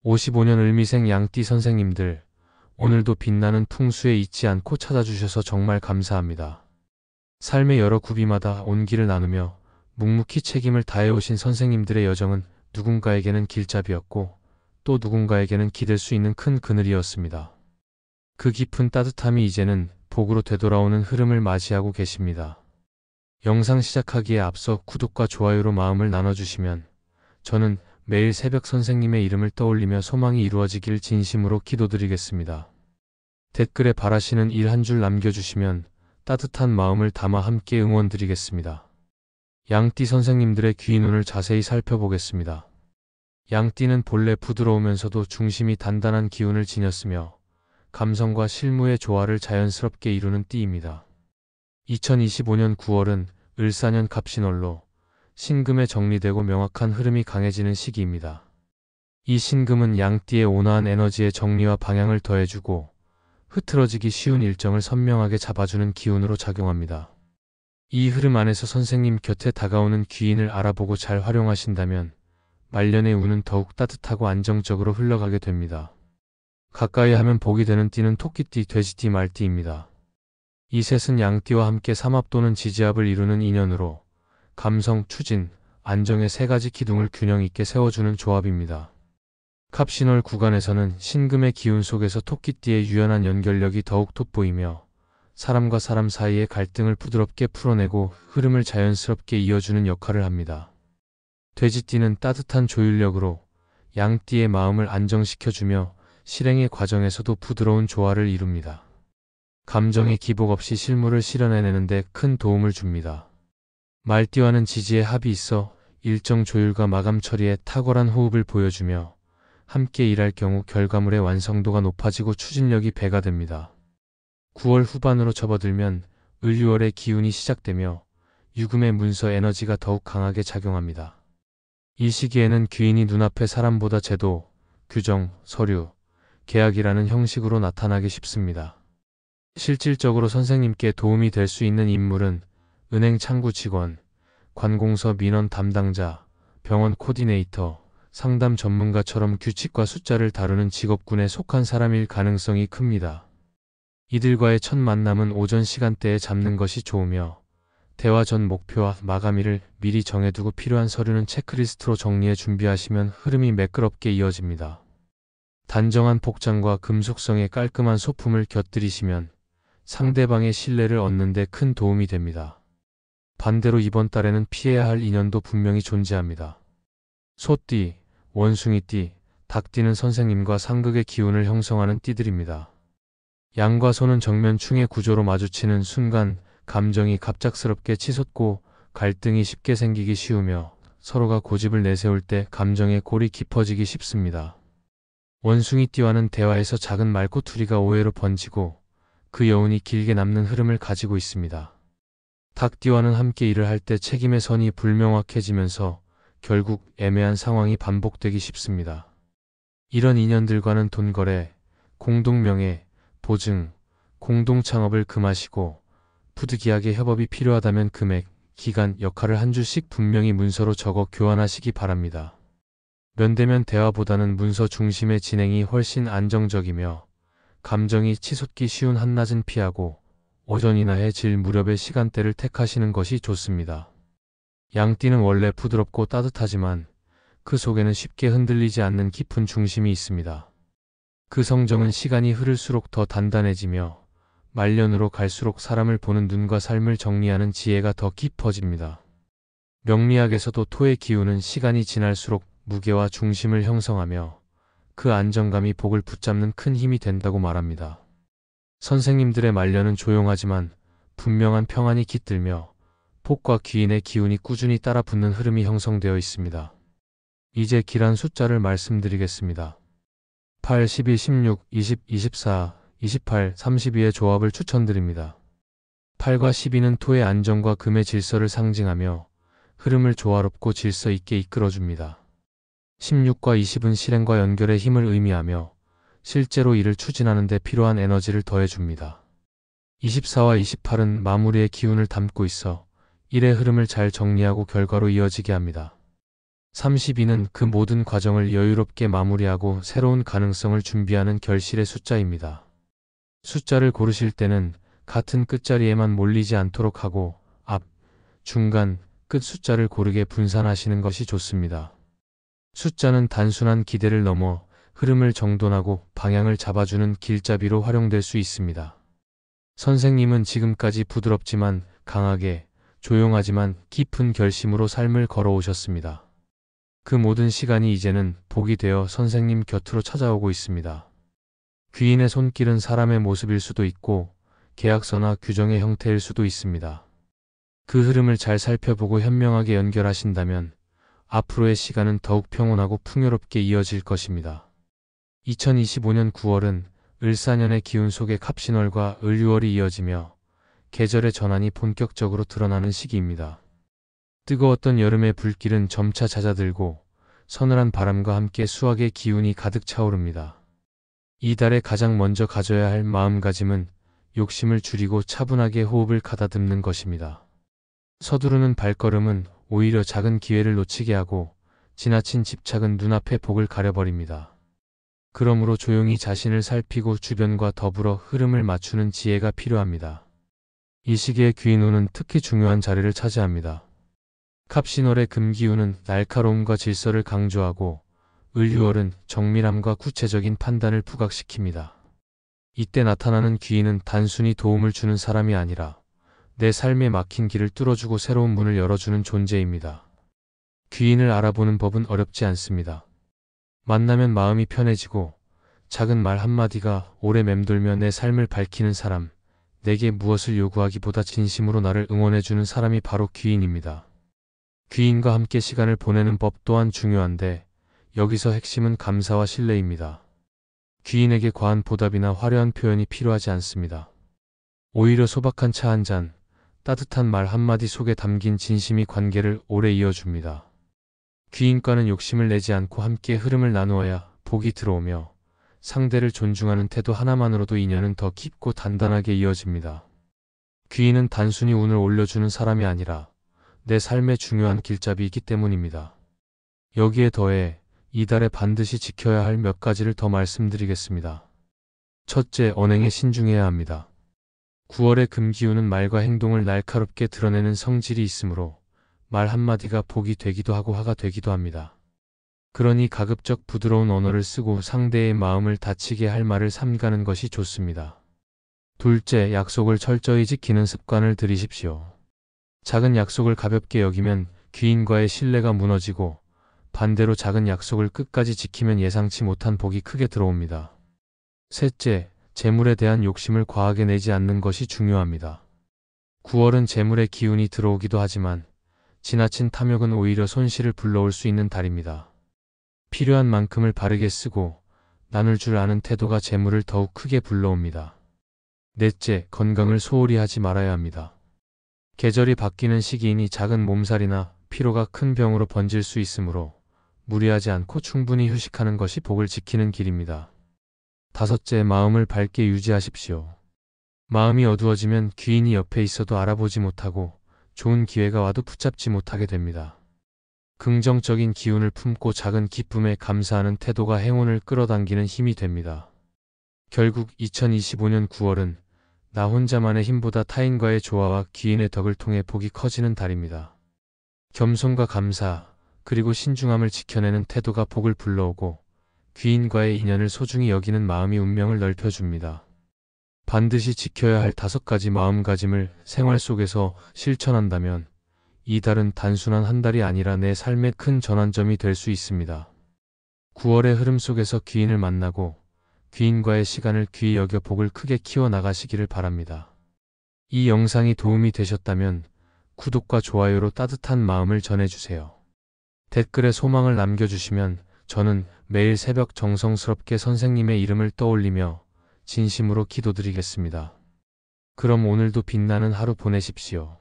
55년 을미생 양띠 선생님들, 오늘도 빛나는 풍수에 잊지 않고 찾아주셔서 정말 감사합니다. 삶의 여러 구비마다 온기를 나누며 묵묵히 책임을 다해오신 선생님들의 여정은 누군가에게는 길잡이였고 또 누군가에게는 기댈 수 있는 큰 그늘이었습니다. 그 깊은 따뜻함이 이제는 복으로 되돌아오는 흐름을 맞이하고 계십니다. 영상 시작하기에 앞서 구독과 좋아요로 마음을 나눠주시면 저는 매일 새벽 선생님의 이름을 떠올리며 소망이 이루어지길 진심으로 기도드리겠습니다. 댓글에 바라시는 일 한 줄 남겨주시면 따뜻한 마음을 담아 함께 응원드리겠습니다. 양띠 선생님들의 귀 눈을 자세히 살펴보겠습니다. 양띠는 본래 부드러우면서도 중심이 단단한 기운을 지녔으며 감성과 실무의 조화를 자연스럽게 이루는 띠입니다. 2025년 9월은 을사년 갑신월로 신금에 정리되고 명확한 흐름이 강해지는 시기입니다. 이 신금은 양띠의 온화한 에너지의 정리와 방향을 더해주고 흐트러지기 쉬운 일정을 선명하게 잡아주는 기운으로 작용합니다. 이 흐름 안에서 선생님 곁에 다가오는 귀인을 알아보고 잘 활용하신다면 말년의 운은 더욱 따뜻하고 안정적으로 흘러가게 됩니다. 가까이 하면 복이 되는 띠는 토끼띠, 돼지띠, 말띠입니다. 이 셋은 양띠와 함께 삼합 또는 지지합을 이루는 인연으로 감성, 추진, 안정의 세 가지 기둥을 균형 있게 세워주는 조합입니다. 갑신월 구간에서는 신금의 기운 속에서 토끼띠의 유연한 연결력이 더욱 돋보이며 사람과 사람 사이의 갈등을 부드럽게 풀어내고 흐름을 자연스럽게 이어주는 역할을 합니다. 돼지띠는 따뜻한 조율력으로 양띠의 마음을 안정시켜주며 실행의 과정에서도 부드러운 조화를 이룹니다. 감정의 기복 없이 실무를 실현해내는 데 큰 도움을 줍니다. 말띠와는 지지의 합이 있어 일정 조율과 마감 처리에 탁월한 호흡을 보여주며 함께 일할 경우 결과물의 완성도가 높아지고 추진력이 배가 됩니다. 9월 후반으로 접어들면 을유월의 기운이 시작되며 유금의 문서 에너지가 더욱 강하게 작용합니다. 이 시기에는 귀인이 눈앞의 사람보다 제도, 규정, 서류, 계약이라는 형식으로 나타나기 쉽습니다. 실질적으로 선생님께 도움이 될 수 있는 인물은 은행 창구 직원, 관공서 민원 담당자, 병원 코디네이터, 상담 전문가처럼 규칙과 숫자를 다루는 직업군에 속한 사람일 가능성이 큽니다. 이들과의 첫 만남은 오전 시간대에 잡는 것이 좋으며 대화 전 목표와 마감일을 미리 정해두고 필요한 서류는 체크리스트로 정리해 준비하시면 흐름이 매끄럽게 이어집니다. 단정한 복장과 금속성의 깔끔한 소품을 곁들이시면 상대방의 신뢰를 얻는 데 큰 도움이 됩니다. 반대로 이번 달에는 피해야 할 인연도 분명히 존재합니다. 소띠, 원숭이띠, 닭띠는 선생님과 상극의 기운을 형성하는 띠들입니다. 양과 소는 정면 충의 구조로 마주치는 순간 감정이 갑작스럽게 치솟고 갈등이 쉽게 생기기 쉬우며 서로가 고집을 내세울 때 감정의 골이 깊어지기 쉽습니다. 원숭이띠와는 대화에서 작은 말꼬투리가 오해로 번지고 그 여운이 길게 남는 흐름을 가지고 있습니다. 닭띠와는 함께 일을 할 때 책임의 선이 불명확해지면서 결국 애매한 상황이 반복되기 쉽습니다. 이런 인연들과는 돈거래, 공동명예, 보증, 공동창업을 금하시고 부득이하게 협업이 필요하다면 금액, 기간, 역할을 한 줄씩 분명히 문서로 적어 교환하시기 바랍니다. 면대면 대화보다는 문서 중심의 진행이 훨씬 안정적이며 감정이 치솟기 쉬운 한낮은 피하고 오전이나 해 질 무렵의 시간대를 택하시는 것이 좋습니다. 양띠는 원래 부드럽고 따뜻하지만 그 속에는 쉽게 흔들리지 않는 깊은 중심이 있습니다. 그 성정은 시간이 흐를수록 더 단단해지며 말년으로 갈수록 사람을 보는 눈과 삶을 정리하는 지혜가 더 깊어집니다. 명리학에서도 토의 기운은 시간이 지날수록 무게와 중심을 형성하며 그 안정감이 복을 붙잡는 큰 힘이 된다고 말합니다. 선생님들의 말년은 조용하지만 분명한 평안이 깃들며 복과 귀인의 기운이 꾸준히 따라붙는 흐름이 형성되어 있습니다. 이제 길한 숫자를 말씀드리겠습니다. 8, 12, 16, 20, 24, 28, 32의 조합을 추천드립니다. 8과 12는 토의 안정과 금의 질서를 상징하며 흐름을 조화롭고 질서 있게 이끌어줍니다. 16과 20은 실행과 연결의 힘을 의미하며 실제로 일을 추진하는 데 필요한 에너지를 더해줍니다. 24와 28은 마무리의 기운을 담고 있어 일의 흐름을 잘 정리하고 결과로 이어지게 합니다. 32는 그 모든 과정을 여유롭게 마무리하고 새로운 가능성을 준비하는 결실의 숫자입니다. 숫자를 고르실 때는 같은 끝자리에만 몰리지 않도록 하고 앞, 중간, 끝 숫자를 고르게 분산하시는 것이 좋습니다. 숫자는 단순한 기대를 넘어 흐름을 정돈하고 방향을 잡아주는 길잡이로 활용될 수 있습니다. 선생님은 지금까지 부드럽지만 강하게, 조용하지만 깊은 결심으로 삶을 걸어오셨습니다. 그 모든 시간이 이제는 복이 되어 선생님 곁으로 찾아오고 있습니다. 귀인의 손길은 사람의 모습일 수도 있고 계약서나 규정의 형태일 수도 있습니다. 그 흐름을 잘 살펴보고 현명하게 연결하신다면 앞으로의 시간은 더욱 평온하고 풍요롭게 이어질 것입니다. 2025년 9월은 을사년의 기운 속에 갑신월과 을유월이 이어지며 계절의 전환이 본격적으로 드러나는 시기입니다. 뜨거웠던 여름의 불길은 점차 잦아들고 서늘한 바람과 함께 수확의 기운이 가득 차오릅니다. 이 달에 가장 먼저 가져야 할 마음가짐은 욕심을 줄이고 차분하게 호흡을 가다듬는 것입니다. 서두르는 발걸음은 오히려 작은 기회를 놓치게 하고 지나친 집착은 눈앞의 복을 가려버립니다. 그러므로 조용히 자신을 살피고 주변과 더불어 흐름을 맞추는 지혜가 필요합니다. 이 시기에 귀인운은 특히 중요한 자리를 차지합니다. 갑신월의 금기운은 날카로움과 질서를 강조하고 을유월은 정밀함과 구체적인 판단을 부각시킵니다. 이때 나타나는 귀인은 단순히 도움을 주는 사람이 아니라 내 삶에 막힌 길을 뚫어주고 새로운 문을 열어주는 존재입니다. 귀인을 알아보는 법은 어렵지 않습니다. 만나면 마음이 편해지고 작은 말 한마디가 오래 맴돌며 내 삶을 밝히는 사람, 내게 무엇을 요구하기보다 진심으로 나를 응원해주는 사람이 바로 귀인입니다. 귀인과 함께 시간을 보내는 법 또한 중요한데 여기서 핵심은 감사와 신뢰입니다. 귀인에게 과한 보답이나 화려한 표현이 필요하지 않습니다. 오히려 소박한 차 한 잔, 따뜻한 말 한마디 속에 담긴 진심이 관계를 오래 이어줍니다. 귀인과는 욕심을 내지 않고 함께 흐름을 나누어야 복이 들어오며 상대를 존중하는 태도 하나만으로도 인연은 더 깊고 단단하게 이어집니다. 귀인은 단순히 운을 올려주는 사람이 아니라 내 삶의 중요한 길잡이이기 때문입니다. 여기에 더해 이달에 반드시 지켜야 할 몇 가지를 더 말씀드리겠습니다. 첫째, 언행에 신중해야 합니다. 9월의 금기운은 말과 행동을 날카롭게 드러내는 성질이 있으므로 말 한마디가 복이 되기도 하고 화가 되기도 합니다. 그러니 가급적 부드러운 언어를 쓰고 상대의 마음을 다치게 할 말을 삼가는 것이 좋습니다. 둘째, 약속을 철저히 지키는 습관을 들이십시오. 작은 약속을 가볍게 여기면 귀인과의 신뢰가 무너지고 반대로 작은 약속을 끝까지 지키면 예상치 못한 복이 크게 들어옵니다. 셋째, 재물에 대한 욕심을 과하게 내지 않는 것이 중요합니다. 9월은 재물의 기운이 들어오기도 하지만 지나친 탐욕은 오히려 손실을 불러올 수 있는 달입니다. 필요한 만큼을 바르게 쓰고 나눌 줄 아는 태도가 재물을 더욱 크게 불러옵니다. 넷째, 건강을 소홀히 하지 말아야 합니다. 계절이 바뀌는 시기이니 작은 몸살이나 피로가 큰 병으로 번질 수 있으므로 무리하지 않고 충분히 휴식하는 것이 복을 지키는 길입니다. 다섯째, 마음을 밝게 유지하십시오. 마음이 어두워지면 귀인이 옆에 있어도 알아보지 못하고 좋은 기회가 와도 붙잡지 못하게 됩니다. 긍정적인 기운을 품고 작은 기쁨에 감사하는 태도가 행운을 끌어당기는 힘이 됩니다. 결국 2025년 9월은 나 혼자만의 힘보다 타인과의 조화와 귀인의 덕을 통해 복이 커지는 달입니다. 겸손과 감사, 그리고 신중함을 지켜내는 태도가 복을 불러오고 귀인과의 인연을 소중히 여기는 마음이 운명을 넓혀줍니다. 반드시 지켜야 할 5가지 마음가짐을 생활 속에서 실천한다면 이 달은 단순한 한 달이 아니라 내 삶의 큰 전환점이 될 수 있습니다. 9월의 흐름 속에서 귀인을 만나고 귀인과의 시간을 귀히 여겨 복을 크게 키워나가시기를 바랍니다. 이 영상이 도움이 되셨다면 구독과 좋아요로 따뜻한 마음을 전해주세요. 댓글에 소망을 남겨주시면 저는 매일 새벽 정성스럽게 선생님의 이름을 떠올리며 진심으로 기도드리겠습니다. 그럼 오늘도 빛나는 하루 보내십시오.